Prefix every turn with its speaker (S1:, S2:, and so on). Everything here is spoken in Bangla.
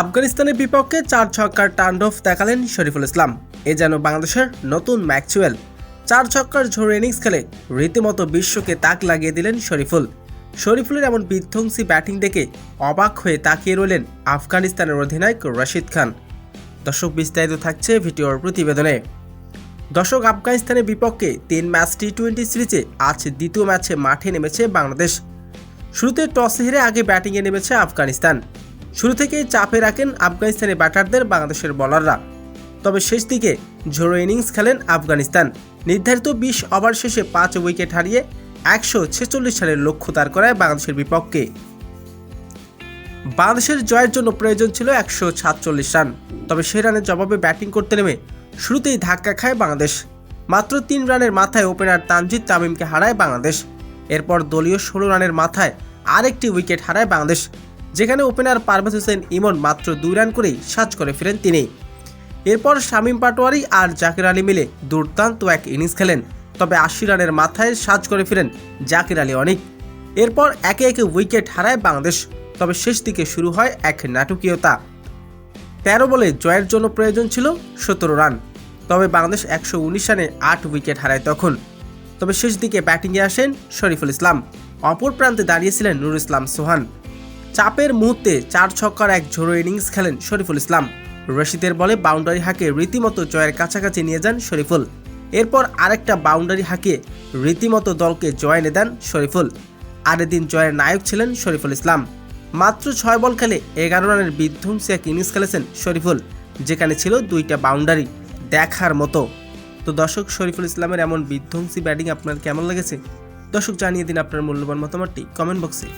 S1: আফগানিস্তানের বিপক্ষে 4 ছক্কার তাণ্ডব দেখালেন শরীফুল ইসলাম। এ যেন বাংলাদেশের নতুন ম্যাক্সওয়েল। 4 ছক্কার ঝড়ো ইনিংস খেলে রীতিমতো বিশ্বকে তাক লাগিয়ে দিলেন শরীফুলের এমন বিধ্বংসী ব্যাটিং দেখে অবাক হয়ে তাকিয়ে রইলেন আফগানিস্তানের অধিনায়ক রশিদ খান। দর্শক, বিস্তারিত থাকছে ভিডিওর প্রতিবেদনে। দর্শক, আফগানিস্তানের বিপক্ষে 3 ম্যাচ টি-20 সিরিজে আজ দ্বিতীয় ম্যাচে মাঠে নেমেছে বাংলাদেশ। শুরুতে টসে হেরে আগে ব্যাটিংয়ে নেমেছে আফগানিস্তান। শুরু থেকেই চাপে রাখেন আফগানিস্তানের ব্যাটারদের বাংলাদেশের বোলাররা। তবে শেষ দিকে ঝড়ো ইনিংস খেলেন আফগানিস্তান। নির্ধারিত 20 ওভার শেষে 5 উইকেট হারিয়ে 146 রানের লক্ষ্য তাড়া করায় বাংলাদেশের বিপক্ষে। বাংলাদেশের জয়ের জন্য প্রয়োজন ছিল 147 রান। তবে সেই রানের জবাবে ব্যাটিং করতে নেমে শুরুতেই ধাক্কা খায় বাংলাদেশ। মাত্র 3 রানের মাথায় ওপেনার তানজিদ তামিমকে হারায় বাংলাদেশ। এরপর দলীয় 16 রানের মাথায় আরেকটি উইকেট হারায় বাংলাদেশ, যেখানে ওপেনার পারভেজ হোসেন ইমন মাত্র 2 রান করেই সাজ করে ফেরেন তিনি। এরপর শামীম পাটোয়ারি আর জাকির আলী মিলে দুর্দান্ত এক ইনিংস খেলেন। তবে 80 রানের মাথায় সাজ করে ফেরেন জাকির আলী অনিক। এরপর একে একে উইকেট হারায় বাংলাদেশ। তবে শেষ দিকে শুরু হয় এক নাটকীয়তা। 13 বলে জয়ের জন্য প্রয়োজন ছিল 17 রান। তবে বাংলাদেশ 119 রানে 8 উইকেট হারায় তখন। তবে শেষ দিকে ব্যাটিংয়ে আসেন শরীফুল ইসলাম। অপর প্রান্তে দাঁড়িয়েছিলেন নুরুল ইসলাম সোহান। চাপের মুহূর্তে 4 ছক্কার এক ঝড়ো ইনিংস খেলেন শরীফুল ইসলাম। রশিদের বলে বাউন্ডারি হাঁকিয়ে রীতিমতো জয়ের কাছাকাছি নিয়ে যান শরীফুল। এরপর আরেকটা বাউন্ডারি হাঁকিয়ে রীতিমতো দলকে জয় এনে দেন শরীফুল। আর এদিন জয়ের নায়ক ছিলেন শরীফুল ইসলাম। মাত্র 6 বল খেলে 11 রানের বিধ্বংসী এক ইনিংস খেলেছেন শরীফুল, যেখানে ছিল 2টা বাউন্ডারি, দেখার মতো। তো দর্শক, শরীফুল ইসলামের এমন বিধ্বংসী ব্যাটিং আপনার কেমন লেগেছে? দর্শক, জানিয়ে দিন আপনার মূল্যবান মতামতটি কমেন্ট বক্সে।